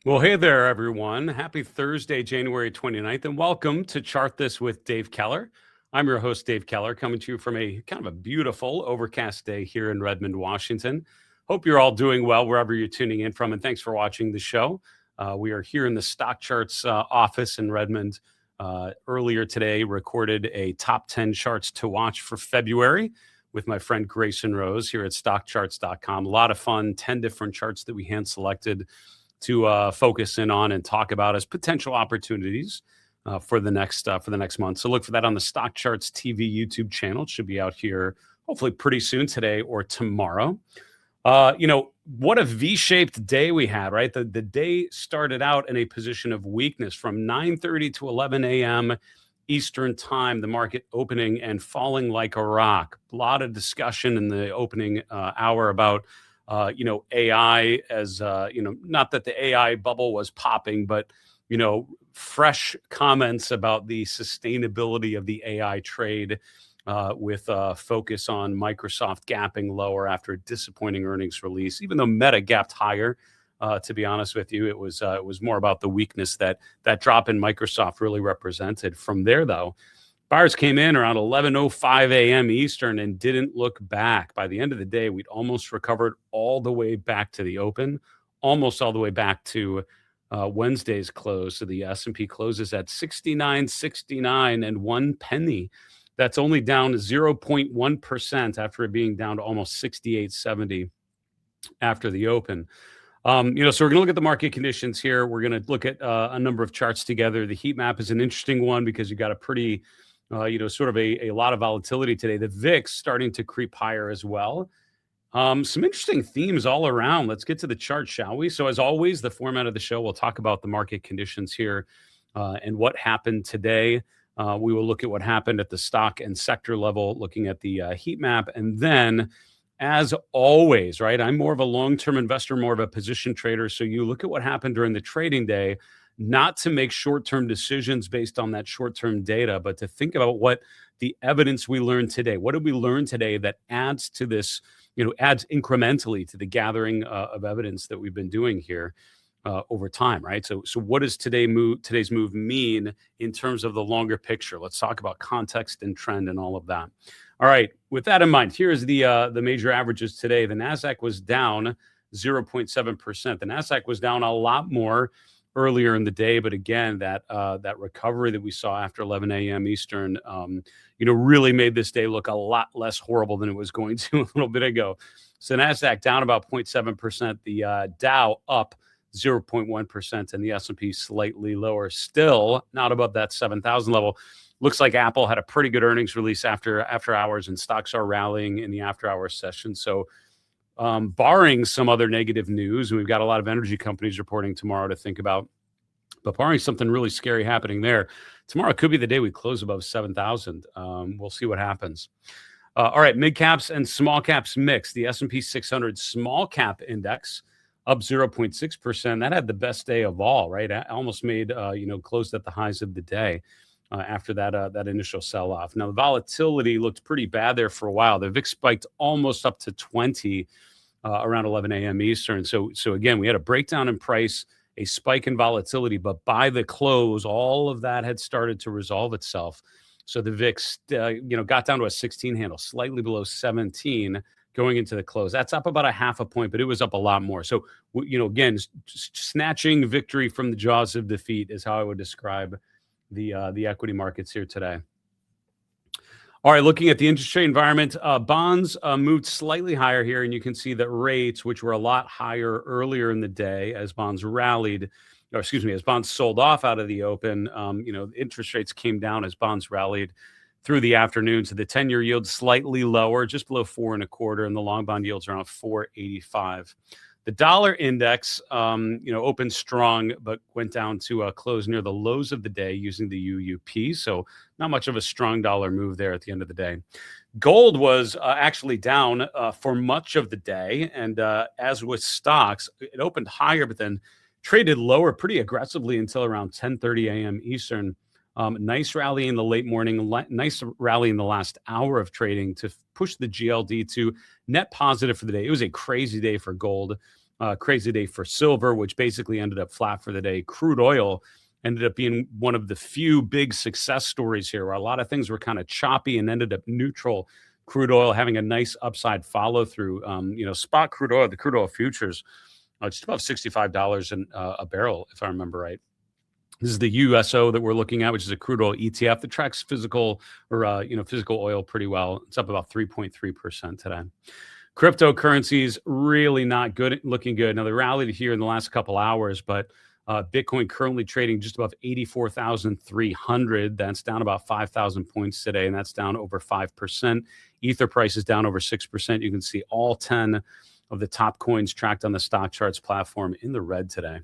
Well, hey there, everyone. Happy Thursday, January 29th, and welcome to Chart This with Dave Keller. I'm your host, Dave Keller, coming to you from a kind of a beautiful overcast day here in Redmond, Washington. Hope you're all doing well wherever you're tuning in from, and thanks for watching the show. We are here in the Stock Charts office in Redmond. Earlier today, recorded a top 10 charts to watch for February with my friend Grayson Rose here at stockcharts.com. A lot of fun, 10 different charts that we hand selected to focus in on and talk about as potential opportunities for the next month. So look for that on the Stock Charts TV YouTube channel. It should be out here hopefully pretty soon, today or tomorrow. What a V-shaped day we had, right? The day started out in a position of weakness from 9:30 to 11 a.m. Eastern time, the market opening and falling like a rock. A lot of discussion in the opening hour about AI as, not that the AI bubble was popping, but, fresh comments about the sustainability of the AI trade with focus on Microsoft gapping lower after a disappointing earnings release, even though Meta gapped higher. To be honest with you, it was more about the weakness that drop in Microsoft really represented. From there, though, buyers came in around 11:05 a.m. Eastern and didn't look back. By the end of the day, we'd almost recovered all the way back to the open, almost all the way back to Wednesday's close. So the S&P closes at 69.69 and 1 penny. That's only down 0.1% after it being down to almost 68.70 after the open. So we're going to look at the market conditions here. We're going to look at a number of charts together. The heat map is an interesting one because you've got a pretty, sort of a lot of volatility today. The VIX starting to creep higher as well. Some interesting themes all around. Let's get to the chart, shall we? So as always, the format of the show, we'll talk about the market conditions here and what happened today. We will look at what happened at the stock and sector level, looking at the heat map. And then, as always, right, I'm more of a long-term investor, more of a position trader. So you look at what happened during the trading day, not to make short-term decisions based on that short-term data, but to think about what the evidence we learned today. What did we learn today that adds to this, adds incrementally to the gathering of evidence that we've been doing here over time, right? So what does today's move mean in terms of the longer picture? Let's talk about context and trend and all of that. All right, with that in mind, here's the major averages today. The Nasdaq was down 0.7%. The Nasdaq was down a lot more earlier in the day, but again, that recovery that we saw after 11 a.m. Eastern, really made this day look a lot less horrible than it was going to a little bit ago. So Nasdaq down about 0.7%. The Dow up 0.1%, and the S&P slightly lower, still not above that 7,000 level. Looks like Apple had a pretty good earnings release after hours, and stocks are rallying in the after hours session. So barring some other negative news, and we've got a lot of energy companies reporting tomorrow to think about, but barring something really scary happening there, tomorrow could be the day we close above 7,000. We'll see what happens. All right, mid caps and small caps mix. The S&P 600 small cap index up 0.6%. That had the best day of all, right? Almost made, closed at the highs of the day after that initial sell-off. Now, the volatility looked pretty bad there for a while. The VIX spiked almost up to 20 around 11 a.m. Eastern. So again, we had a breakdown in price, a spike in volatility, but by the close, all of that had started to resolve itself. So the VIX, got down to a 16 handle, slightly below 17 going into the close. That's up about a half a point, but it was up a lot more. So, again, snatching victory from the jaws of defeat is how I would describe the equity markets here today. All right, looking at the interest rate environment, bonds moved slightly higher here, and you can see that rates, which were a lot higher earlier in the day as bonds rallied, as bonds sold off out of the open, interest rates came down as bonds rallied through the afternoon. So the 10-year yield slightly lower, just below 4.25, and the long bond yields around 4.85. The dollar index, opened strong, but went down to close near the lows of the day using the UUP. So not much of a strong dollar move there at the end of the day. Gold was actually down for much of the day. And as with stocks, it opened higher, but then traded lower pretty aggressively until around 10:30 a.m. Eastern. Nice rally in the late morning, nice rally in the last hour of trading to push the GLD to net positive for the day. It was a crazy day for gold. Crazy day for silver, which basically ended up flat for the day. Crude oil ended up being one of the few big success stories here, where a lot of things were kind of choppy and ended up neutral. Crude oil having a nice upside follow through. Spot crude oil, the crude oil futures, just above $65 a barrel, if I remember right. This is the USO that we're looking at, which is a crude oil ETF that tracks physical oil pretty well. It's up about 3.3% today. Cryptocurrencies really not good, looking good. Now they rallied here in the last couple hours, but Bitcoin currently trading just above 84,300. That's down about 5,000 points today, and that's down over 5%. Ether price is down over 6%. You can see all 10 of the top coins tracked on the stock charts platform in the red today.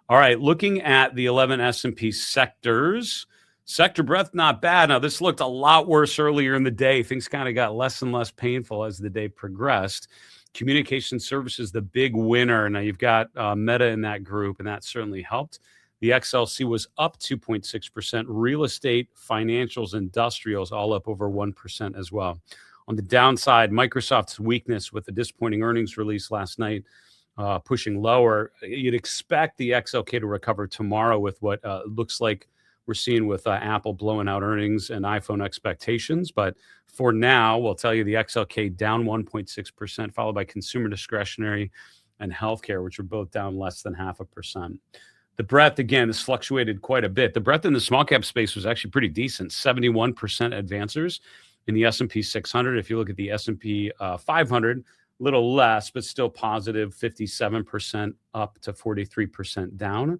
All right, looking at the 11 S&P sectors, sector breadth not bad. Now, this looked a lot worse earlier in the day. Things kind of got less and less painful as the day progressed. Communication services, the big winner. Now, you've got Meta in that group, and that certainly helped. The XLC was up 2.6%. Real estate, financials, industrials all up over 1% as well. On the downside, Microsoft's weakness with the disappointing earnings release last night, pushing lower. You'd expect the XLK to recover tomorrow with what looks like we're seeing with Apple blowing out earnings and iPhone expectations. But for now, we'll tell you the XLK down 1.6%, followed by consumer discretionary and healthcare, which are both down less than 0.5%. The breadth, again, has fluctuated quite a bit. The breadth in the small cap space was actually pretty decent, 71% advancers in the S&P 600. If you look at the S&P 500, little less, but still positive, 57% up to 43% down.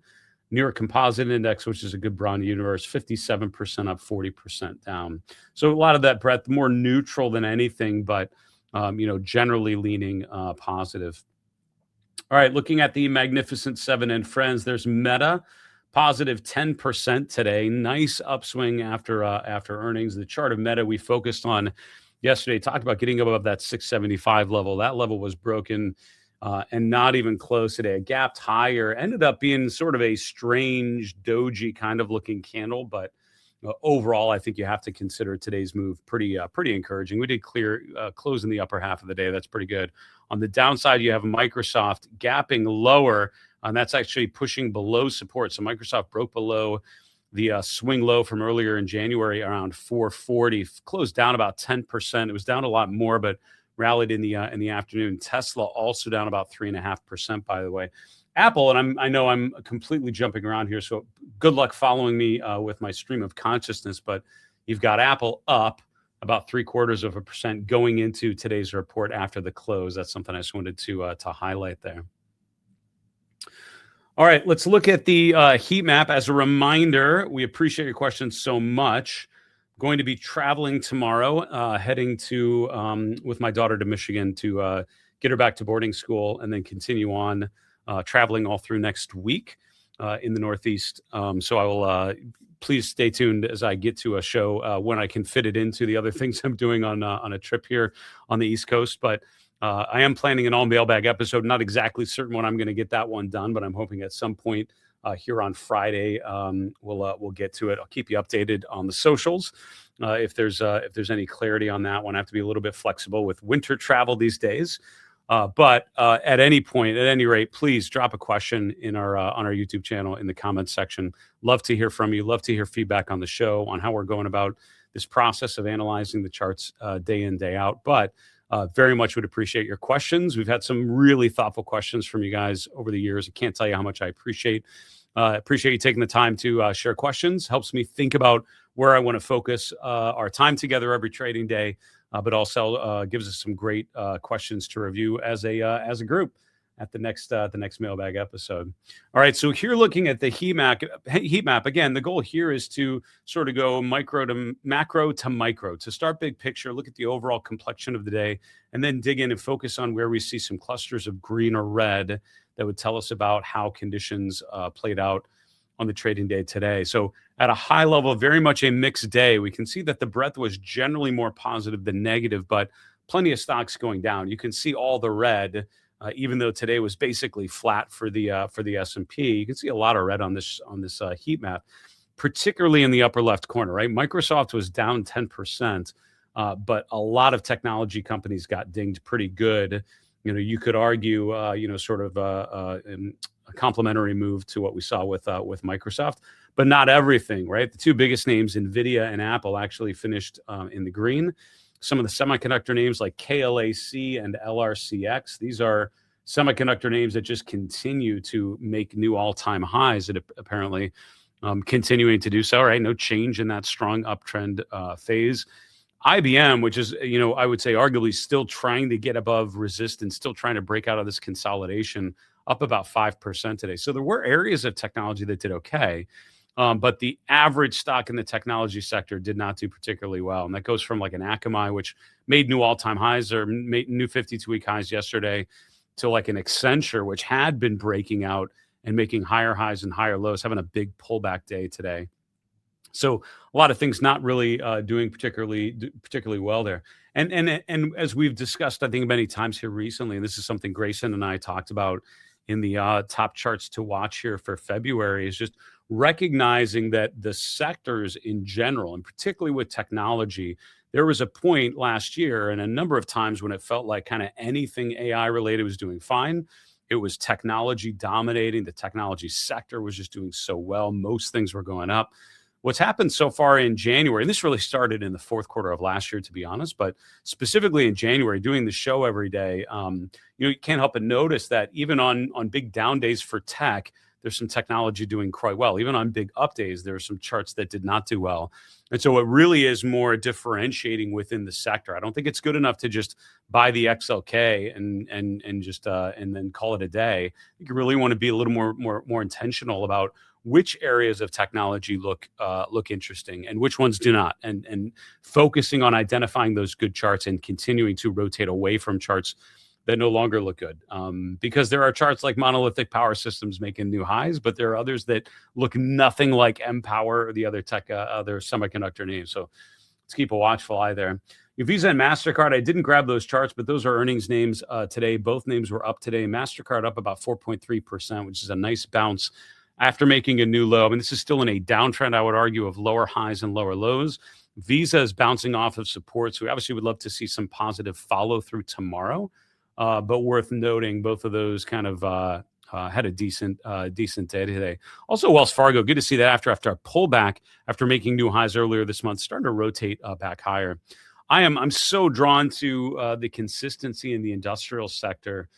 New York Composite Index, which is a good broad universe, 57% up, 40% down. So a lot of that breadth, more neutral than anything, but generally leaning positive. All right, looking at the Magnificent Seven and Friends, there's Meta, positive 10% today. Nice upswing after earnings. The chart of Meta we focused on yesterday talked about getting above that 675 level. That level was broken and not even close today. It gapped higher, ended up being sort of a strange doji kind of looking candle, but overall, I think you have to consider today's move pretty encouraging. We did clear close in the upper half of the day. That's pretty good. On the downside, you have Microsoft gapping lower, and that's actually pushing below support. So Microsoft broke below the swing low from earlier in January around 440, closed down about 10%. It was down a lot more, but rallied in the afternoon. Tesla also down about 3.5%, by the way. Apple, and I know I'm completely jumping around here, so good luck following me with my stream of consciousness, but you've got Apple up about 0.75% going into today's report after the close. That's something I just wanted to highlight there. All right, let's look at the heat map. As a reminder, we appreciate your questions so much. Going to be traveling tomorrow, heading to with my daughter to Michigan to get her back to boarding school and then continue on traveling all through next week in the Northeast. So I will please stay tuned as I get to a show when I can fit it into the other things I'm doing on a trip here on the East Coast. But I am planning an all mailbag episode. Not exactly certain when I'm going to get that one done, but I'm hoping at some point here on Friday we'll get to it. I'll keep you updated on the socials if there's any clarity on that one. I have to be a little bit flexible with winter travel these days. But at any point, at any rate, please drop a question in our on our YouTube channel in the comments section. Love to hear from you. Love to hear feedback on the show on how we're going about this process of analyzing the charts day in, day out. But very much would appreciate your questions. We've had some really thoughtful questions from you guys over the years. I can't tell you how much I appreciate you taking the time to share questions. Helps me think about where I want to focus our time together every trading day. But also gives us some great questions to review as a group at the next mailbag episode. All right, so here looking at the heat map again, the goal here is to sort of go macro to micro, to start big picture, look at the overall complexion of the day, and then dig in and focus on where we see some clusters of green or red that would tell us about how conditions played out on the trading day today. So at a high level, very much a mixed day. We can see that the breadth was generally more positive than negative, but plenty of stocks going down. You can see all the red, even though today was basically flat for the S&P. You can see a lot of red on this heat map, particularly in the upper left corner. Right, Microsoft was down 10%, but a lot of technology companies got dinged pretty good. You could argue, sort of a complementary move to what we saw with Microsoft, but not everything, right? The two biggest names, NVIDIA and Apple, actually finished in the green. Some of the semiconductor names like KLAC and LRCX, these are semiconductor names that just continue to make new all-time highs, that apparently continuing to do so, right? No change in that strong uptrend phase. IBM, which is, I would say arguably still trying to get above resistance, still trying to break out of this consolidation, up about 5% today. So there were areas of technology that did okay, but the average stock in the technology sector did not do particularly well. And that goes from like an Akamai, which made new all-time highs or made new 52-week highs yesterday, to like an Accenture, which had been breaking out and making higher highs and higher lows, having a big pullback day today. So a lot of things not really doing particularly well there. And as we've discussed, I think many times here recently, and this is something Grayson and I talked about in the top charts to watch here for February, is just recognizing that the sectors in general, and particularly with technology, there was a point last year and a number of times when it felt like kind of anything AI related was doing fine. It was technology dominating. The technology sector was just doing so well. Most things were going up. What's happened so far in January, and this really started in the fourth quarter of last year, to be honest, but specifically in January, doing the show every day, you can't help but notice that even on big down days for tech, there's some technology doing quite well. Even on big up days, there are some charts that did not do well. And so it really is more differentiating within the sector. I don't think it's good enough to just buy the XLK and just and then call it a day. You really want to be a little more intentional about which areas of technology look interesting and which ones do not, and focusing on identifying those good charts and continuing to rotate away from charts that no longer look good. Because there are charts like Monolithic Power Systems making new highs, but there are others that look nothing like Empower or the other other semiconductor names. So let's keep a watchful eye there. Visa and MasterCard, I didn't grab those charts, but those are earnings names today. Both names were up today. MasterCard up about 4.3%, which is a nice bounce after making a new low. I mean, this is still in a downtrend, I would argue, of lower highs and lower lows. Visa is bouncing off of support, so we obviously would love to see some positive follow through tomorrow. But worth noting, both of those kind of had a decent day today. Also, Wells Fargo, good to see that after a pullback, after making new highs earlier this month, starting to rotate back higher. I'm so drawn to the consistency in the industrial sector.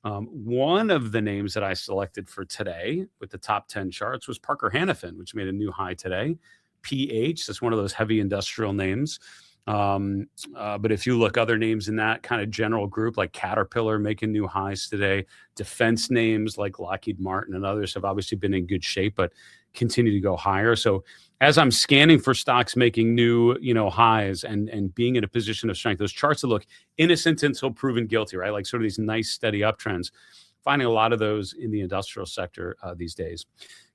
One of the names that I selected for today with the top 10 charts was Parker Hannifin, which made a new high today. PH, that's one of those heavy industrial names. But if you look other names in that kind of general group, like Caterpillar making new highs today, defense names like Lockheed Martin and others have obviously been in good shape, but continue to go higher. So as I'm scanning for stocks making new, highs and being in a position of strength, those charts that look innocent until proven guilty, right? Like sort of these nice steady uptrends, finding a lot of those in the industrial sector these days.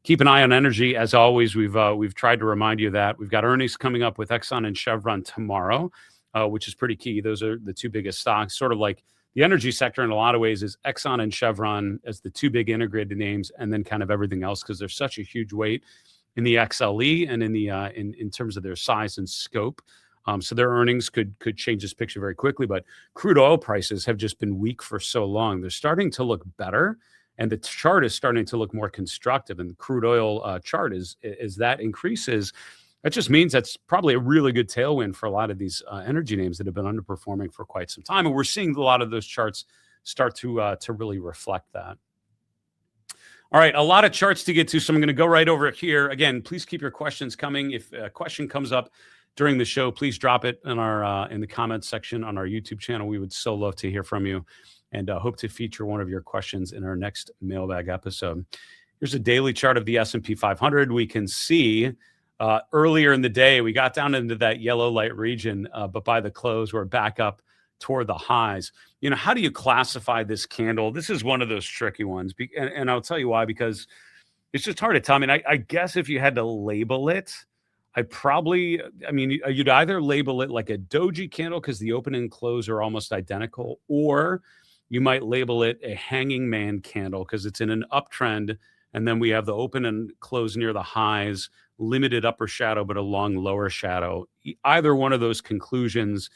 Keep an eye on energy. As always, we've tried to remind you that we've got earnings coming up with Exxon and Chevron tomorrow, which is pretty key. Those are the two biggest stocks, sort of like the energy sector in a lot of ways is Exxon and Chevron as the two big integrated names, and then kind of everything else, because there's such a huge weight in the XLE and in the in terms of their size and scope. So their earnings could change this picture very quickly. But crude oil prices have just been weak for so long. They're starting to look better. And the chart is starting to look more constructive. And the crude oil chart is that increases. That just means that's probably a really good tailwind for a lot of these energy names that have been underperforming for quite some time. And we're seeing a lot of those charts start to really reflect that. All right, a lot of charts to get to, so I'm going to go right over here. Again, please keep your questions coming. If a question comes up during the show, please drop it in our in the comments section on our YouTube channel. We would so love to hear from you, and hope to feature one of your questions in our next mailbag episode. Here's a daily chart of the S&P 500. We can see earlier in the day, we got down into that yellow light region, but by the close, we're back up toward the highs. How do you classify this candle? This is one of those tricky ones, and I'll tell you why, because it's just hard to tell. I mean, I guess if you had to label it, you'd either label it like a doji candle because the open and close are almost identical, or you might label it a hanging man candle because it's in an uptrend, and then we have the open and close near the highs, limited upper shadow, but a long lower shadow. Either one of those conclusions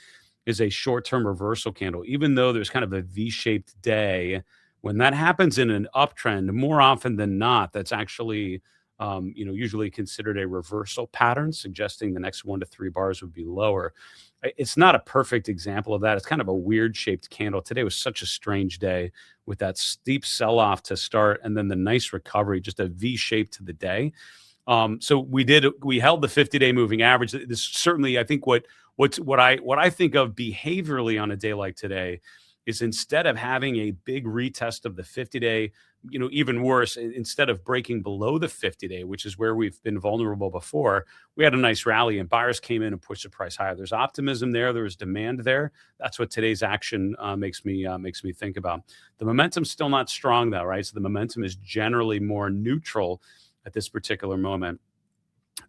is a short-term reversal candle. Even though there's kind of a V-shaped day, when that happens in an uptrend, more often than not, that's actually usually considered a reversal pattern, suggesting the next 1 to 3 bars would be lower. It's not a perfect example of that. It's kind of a weird shaped candle. Today was such a strange day with that steep sell-off to start and then the nice recovery, just a V shape to the day. So we held the 50-day moving average. This certainly, I think what I think of behaviorally on a day like today is, instead of having a big retest of the 50-day, even worse, instead of breaking below the 50-day, which is where we've been vulnerable before, we had a nice rally and buyers came in and pushed the price higher. There's optimism there. There's demand there. That's what today's action makes me think about. The momentum's still not strong though, right? So the momentum is generally more neutral at this particular moment.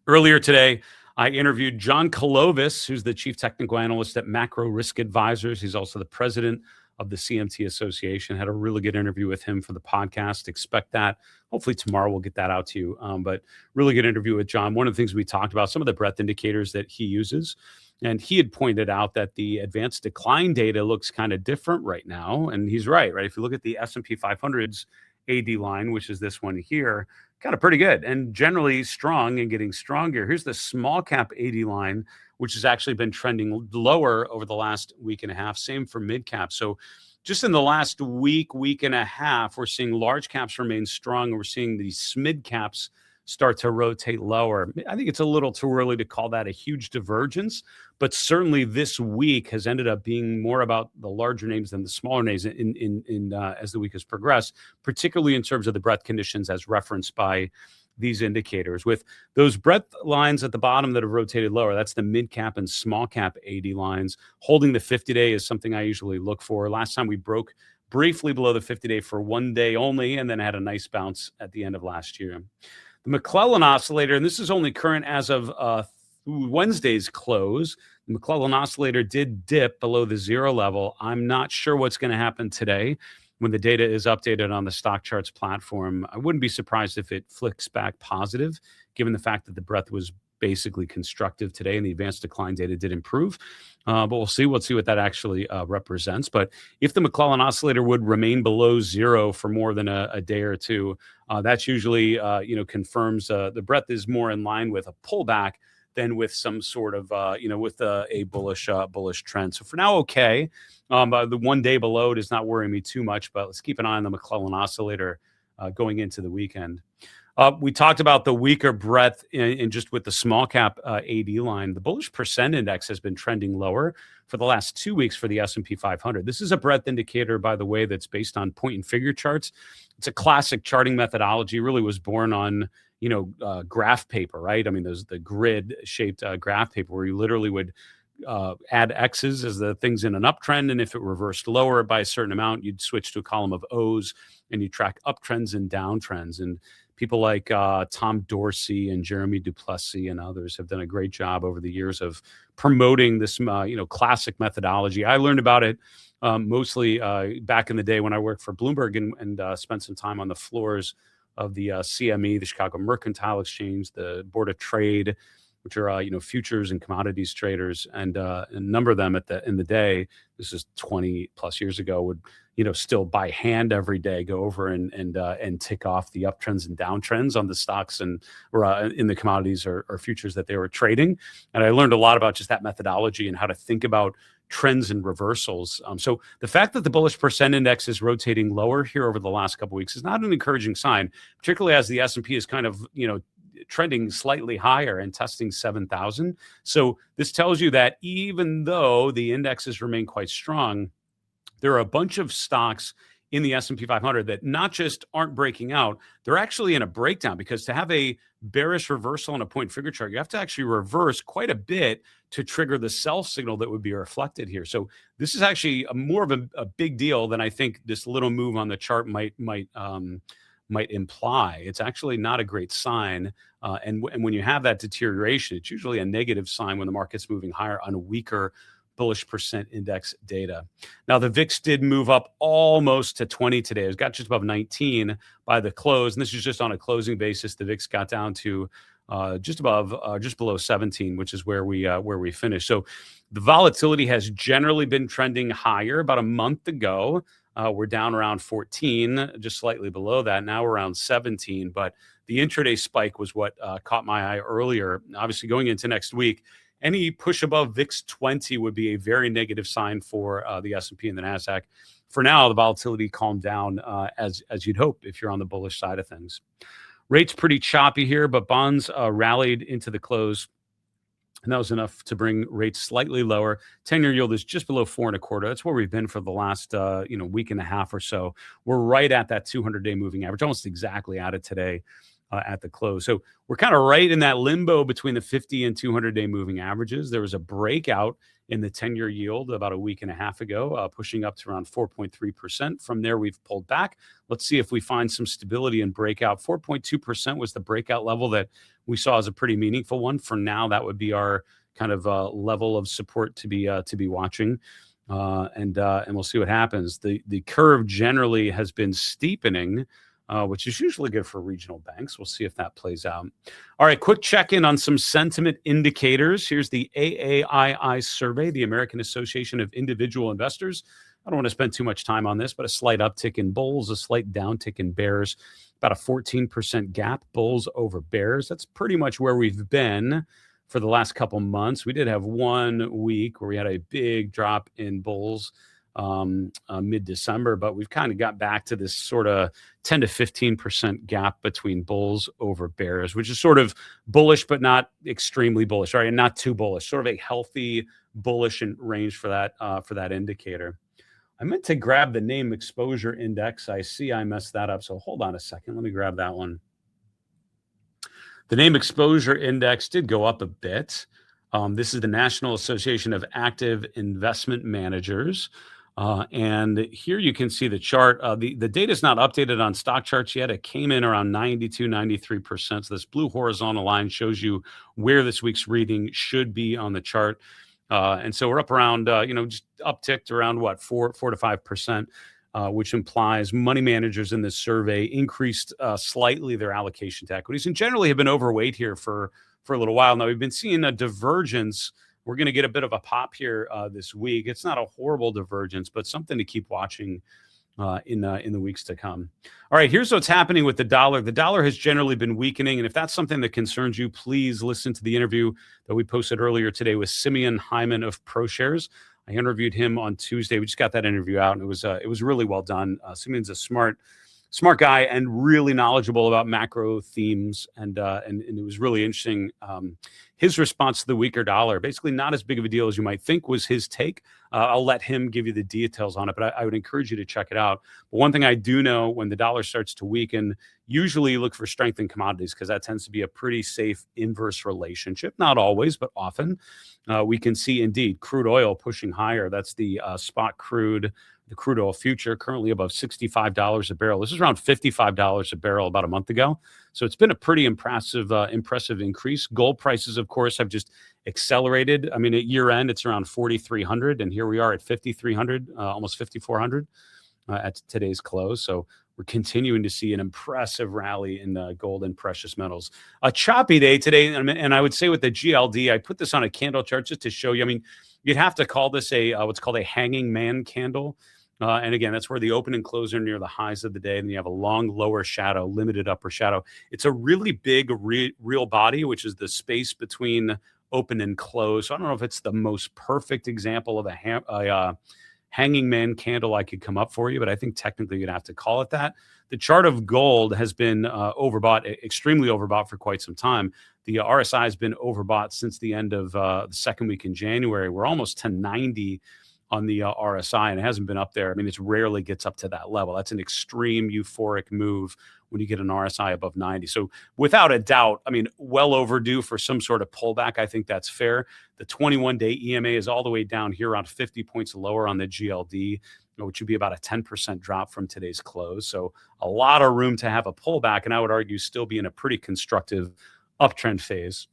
Earlier today, I interviewed John Kalovis, who's the chief technical analyst at Macro Risk Advisors. He's also the president of the CMT Association. Had a really good interview with him for the podcast. Expect that. Hopefully tomorrow we'll get that out to you. But really good interview with John. One of the things we talked about, some of the breadth indicators that he uses. And he had pointed out that the advanced decline data looks kind of different right now. And he's right? If you look at the S&P 500's AD line, which is this one here, kind of pretty good and generally strong and getting stronger. Here's the small cap AD line, which has actually been trending lower over the last week and a half. Same for mid cap. So just in the last week and a half, we're seeing large caps remain strong. And we're seeing these mid caps start to rotate lower. I think it's a little too early to call that a huge divergence, but certainly this week has ended up being more about the larger names than the smaller names as the week has progressed, particularly in terms of the breadth conditions as referenced by these indicators. With those breadth lines at the bottom that have rotated lower, that's the mid cap and small cap AD lines. Holding the 50-day is something I usually look for. Last time we broke briefly below the 50-day for 1 day only, and then had a nice bounce at the end of last year. The McClellan Oscillator, and this is only current as of Wednesday's close. The McClellan Oscillator did dip below the 0 level. I'm not sure what's going to happen today when the data is updated on the stock charts platform. I wouldn't be surprised if it flicks back positive, given the fact that the breadth was basically constructive today and the advanced decline data did improve. But we'll see what that actually represents. But if the McClellan Oscillator would remain below 0 for more than a day or two, that's usually confirms the breadth is more in line with a pullback than with some sort of with a bullish trend. So for now, okay. The 1 day below does not worry me too much, but let's keep an eye on the McClellan Oscillator going into the weekend. We talked about the weaker breadth in just with the small cap AD line. The Bullish Percent Index has been trending lower for the last 2 weeks for the S&P 500. This is a breadth indicator, by the way, that's based on point and figure charts. It's a classic charting methodology. Really was born on graph paper, right? I mean, there's the grid shaped graph paper where you literally would add X's as the things in an uptrend. And if it reversed lower by a certain amount, you'd switch to a column of O's and you track uptrends and downtrends. And people like Tom Dorsey and Jeremy Duplessis and others have done a great job over the years of promoting this, classic methodology. I learned about it mostly back in the day when I worked for Bloomberg and spent some time on the floors of the CME, the Chicago Mercantile Exchange, the Board of Trade, which are futures and commodities traders, and a number of them in the day. This is 20 plus years ago. Would still by hand every day go over and tick off the uptrends and downtrends on the stocks or in the commodities or futures that they were trading. And I learned a lot about just that methodology and how to think about trends and reversals. So the fact that the Bullish Percent Index is rotating lower here over the last couple of weeks is not an encouraging sign, particularly as the S&P is kind of trending slightly higher and testing 7,000. So this tells you that even though the indexes remain quite strong, there are a bunch of stocks in the S&P 500 that not just aren't breaking out, they're actually in a breakdown, because to have a bearish reversal on a point figure chart, you have to actually reverse quite a bit to trigger the sell signal that would be reflected here. So this is actually more of a big deal than I think this little move on the chart might imply. It's actually not a great sign. And when you have that deterioration, it's usually a negative sign when the market's moving higher on a weaker Bullish Percent Index data. Now, the VIX did move up almost to 20 today. It got just above 19 by the close, and this is just on a closing basis. The VIX got down to just below 17, which is where we finished. So the volatility has generally been trending higher. About a month ago, we're down around 14, just slightly below that. Now we're around 17, but the intraday spike was what caught my eye earlier. Obviously, going into next week, any push above VIX 20 would be a very negative sign for the S&P and the Nasdaq. For now, the volatility calmed down as you'd hope if you're on the bullish side of things. Rates pretty choppy here, but bonds rallied into the close, and that was enough to bring rates slightly lower. 10-year yield is just below 4.25. That's where we've been for the last week and a half or so. We're right at that 200-day moving average, almost exactly at it today at the close. So we're kind of right in that limbo between the 50 and 200-day moving averages. There was a breakout in the 10-year yield about a week and a half ago, pushing up to around 4.3%. From there, we've pulled back. Let's see if we find some stability and breakout. 4.2% was the breakout level that we saw as a pretty meaningful one. For now, that would be our kind of level of support to be watching, and we'll see what happens. The curve generally has been steepening, which is usually good for regional banks. We'll see if that plays out. All right, quick check-in on some sentiment indicators. Here's the AAII survey, the American Association of Individual Investors. I don't want to spend too much time on this, but a slight uptick in bulls, a slight downtick in bears, about a 14% gap, bulls over bears. That's pretty much where we've been for the last couple months. We did have 1 week where we had a big drop in bulls mid-December, but we've kind of got back to this sort of 10 to 15% gap between bulls over bears, which is sort of bullish, but not extremely bullish, right? And not too bullish, sort of a healthy bullish range for that indicator. I meant to grab the name exposure index. I see I messed that up. So hold on a second. Let me grab that one. The name exposure index did go up a bit. This is the National Association of Active Investment Managers. And here you can see the chart. The data is not updated on stock charts yet. It came in around 92, 93%. So this blue horizontal line shows you where this week's reading should be on the chart. And so we're up around, just upticked around 4 to 5%, which implies money managers in this survey increased slightly their allocation to equities and generally have been overweight here for a little while. Now we've been seeing a divergence. We're going to get a bit of a pop here this week. It's not a horrible divergence, but something to keep watching in the weeks to come. All right, here's what's happening with the dollar. The dollar has generally been weakening, and if that's something that concerns you, please listen to the interview that we posted earlier today with Simeon Hyman of ProShares. I interviewed him on Tuesday. We just got that interview out, and it was really well done. Simeon's a smart guy and really knowledgeable about macro themes, and it was really interesting. His response to the weaker dollar, basically not as big of a deal as you might think, was his take. I'll let him give you the details on it, but I would encourage you to check it out. But one thing I do know, when the dollar starts to weaken, usually you look for strength in commodities because that tends to be a pretty safe inverse relationship. Not always, but often. We can see, indeed, crude oil pushing higher. That's the spot crude. The crude oil future currently above $65 a barrel. This is around $55 a barrel about a month ago. So it's been a pretty impressive increase. Gold prices, of course, have just accelerated. I mean, at year end, it's around 4,300, and here we are at 5,300, almost 5,400 at today's close. So we're continuing to see an impressive rally in gold and precious metals. A choppy day today, and I would say with the GLD, I put this on a candle chart just to show you. I mean, you'd have to call this what's called a hanging man candle. And again, that's where the open and close are near the highs of the day. And you have a long lower shadow, limited upper shadow. It's a really big real body, which is the space between open and close. So I don't know if it's the most perfect example of a hanging man candle I could come up for you, but I think technically you'd have to call it that. The chart of gold has been overbought, extremely overbought for quite some time. The RSI has been overbought since the end of the second week in January. We're almost to 90 on the RSI, and it hasn't been up there. I mean, it rarely gets up to that level. That's an extreme euphoric move when you get an RSI above 90. So without a doubt, I mean, well overdue for some sort of pullback. I think that's fair. The 21-day EMA is all the way down here around 50 points lower on the GLD, which would be about a 10% drop from today's close. So a lot of room to have a pullback, and I would argue still be in a pretty constructive uptrend phase.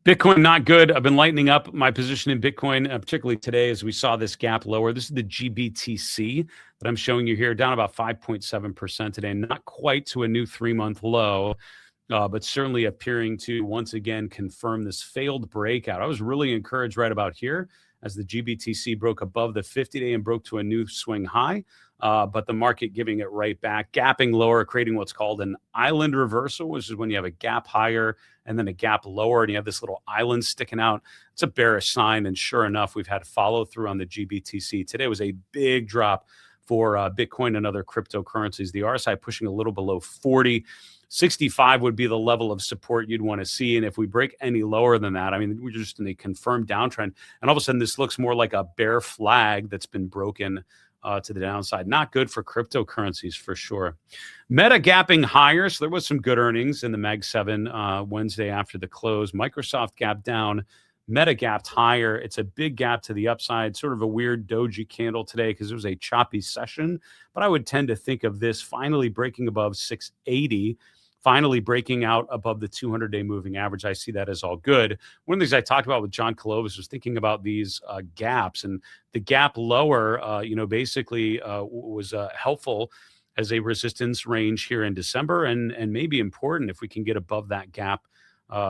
Bitcoin, not good. I've been lightening up my position in Bitcoin, particularly today as we saw this gap lower. This is the GBTC that I'm showing you here, down about 5.7% today. Not quite to a new 3-month low, but certainly appearing to once again confirm this failed breakout. I was really encouraged right about here as the GBTC broke above the 50-day and broke to a new swing high. But the market giving it right back, gapping lower, creating what's called an island reversal, which is when you have a gap higher and then a gap lower, and you have this little island sticking out. It's a bearish sign, and sure enough, we've had follow through on the GBTC. Today was a big drop for Bitcoin and other cryptocurrencies. The RSI pushing a little below 40. 65 would be the level of support you'd want to see. And if we break any lower than that, I mean, we're just in a confirmed downtrend. And all of a sudden, this looks more like a bear flag that's been broken to the downside. Not good for cryptocurrencies for sure. Meta gapping higher. So there was some good earnings in the Mag 7 Wednesday after the close. Microsoft gapped down. Meta gapped higher. It's a big gap to the upside, sort of a weird doji candle today because it was a choppy session. But I would tend to think of this finally breaking above 680. Finally breaking out above the 200-day moving average. I see that as all good. One of the things I talked about with John Colovis was thinking about these gaps, and the gap lower, basically was helpful as a resistance range here in December, and maybe important if we can get above that gap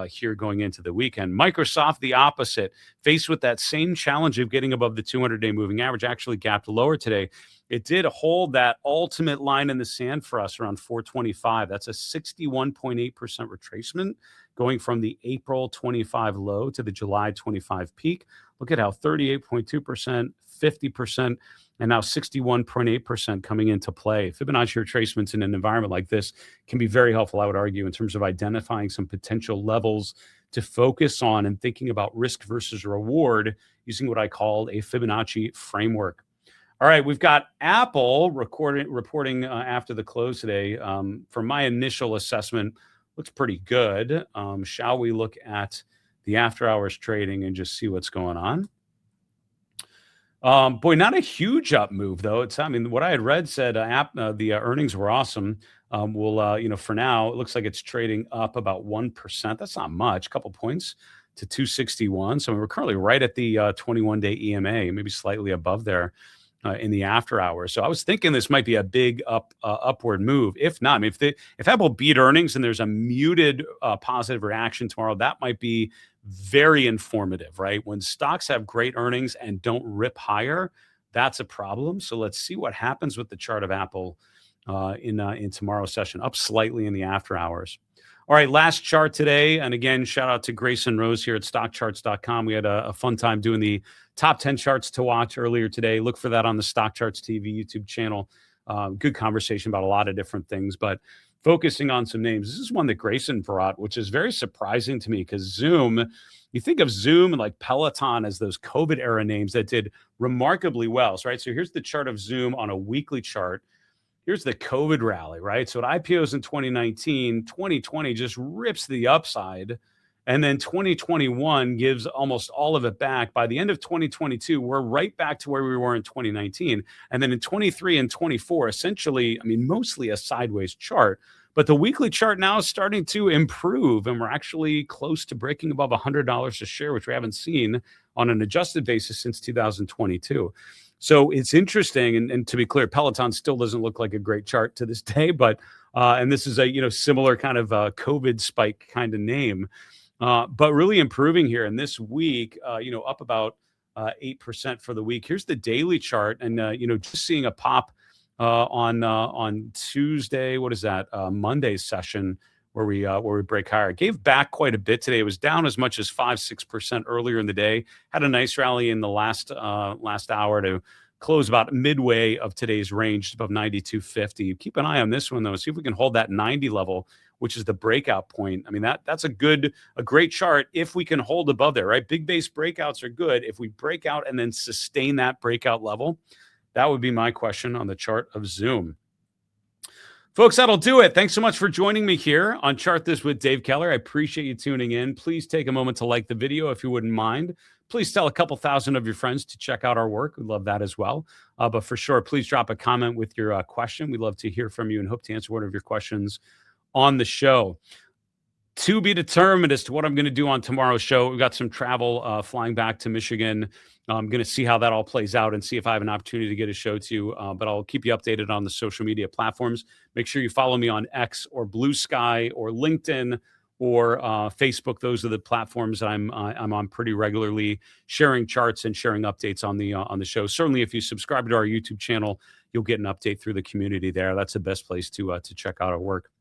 here going into the weekend. Microsoft, the opposite, faced with that same challenge of getting above the 200-day moving average, actually gapped lower today. It did hold that ultimate line in the sand for us around 425. That's a 61.8% retracement going from the April 25 low to the July 25 peak. Look at how 38.2%, 50%, and now 61.8% coming into play. Fibonacci retracements in an environment like this can be very helpful, I would argue, in terms of identifying some potential levels to focus on and thinking about risk versus reward using what I call a Fibonacci framework. All right, we've got Apple reporting after the close today. From my initial assessment, looks pretty good. Shall we look at the after hours trading and just see what's going on? Boy, not a huge up move though. What I had read said the earnings were awesome. For now, it looks like it's trading up about 1%. That's not much, a couple points to 261. So we're currently right at the 21-day EMA, maybe slightly above there. In the after hours. So I was thinking this might be a big upward move. If not, if Apple beat earnings and there's a muted positive reaction tomorrow, that might be very informative, right? When stocks have great earnings and don't rip higher, that's a problem. So let's see what happens with the chart of Apple in tomorrow's session, up slightly in the after hours. All right, last chart today. And again, shout out to Grayson Rose here at stockcharts.com. We had a fun time doing the top 10 charts to watch earlier today. Look for that on the Stock Charts TV YouTube channel. Good conversation about a lot of different things, but focusing on some names. This is one that Grayson brought, which is very surprising to me because Zoom, you think of Zoom and like Peloton as those COVID era names that did remarkably well. So, right, so here's the chart of Zoom on a weekly chart. Here's the COVID rally, right? So it IPOs in 2019, 2020 just rips the upside. And then 2021 gives almost all of it back. By the end of 2022, we're right back to where we were in 2019. And then in 23 and 24, essentially, mostly a sideways chart. But the weekly chart now is starting to improve, and we're actually close to breaking above $100 a share, which we haven't seen on an adjusted basis since 2022. So it's interesting, and to be clear, Peloton still doesn't look like a great chart to this day, but and this is a similar kind of COVID spike kind of name, but really improving here. And this week, up about 8% for the week. Here's the daily chart, and just seeing a pop on Tuesday. What is that? Monday's session where we break higher. It gave back quite a bit today. It was down as much as 5-6% earlier in the day. Had a nice rally in the last hour to close about midway of today's range above 92.50. Keep an eye on this one though. See if we can hold that 90 level, which is the breakout point. That's a great chart if we can hold above there, right? Big base breakouts are good. If we break out and then sustain that breakout level, that would be my question on the chart of Zoom. Folks, that'll do it. Thanks so much for joining me here on Chart This with Dave Keller. I appreciate you tuning in. Please take a moment to like the video if you wouldn't mind. Please tell a couple thousand of your friends to check out our work. We'd love that as well. But for sure, please drop a comment with your question. We'd love to hear from you and hope to answer one of your questions on the show. To be determined as to what I'm going to do on tomorrow's show. We've got some travel flying back to Michigan. I'm going to see how that all plays out and see if I have an opportunity to get a show to you. But I'll keep you updated on the social media platforms. Make sure you follow me on X or Blue Sky or LinkedIn or Facebook. Those are the platforms that I'm on pretty regularly, sharing charts and sharing updates on the show. Certainly, if you subscribe to our YouTube channel, you'll get an update through the community there. That's the best place to check out our work.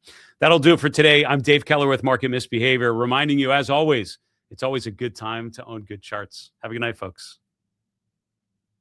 That'll do it for today. I'm Dave Keller with Market Misbehavior, reminding you, as always, it's always a good time to own good charts. Have a good night, folks.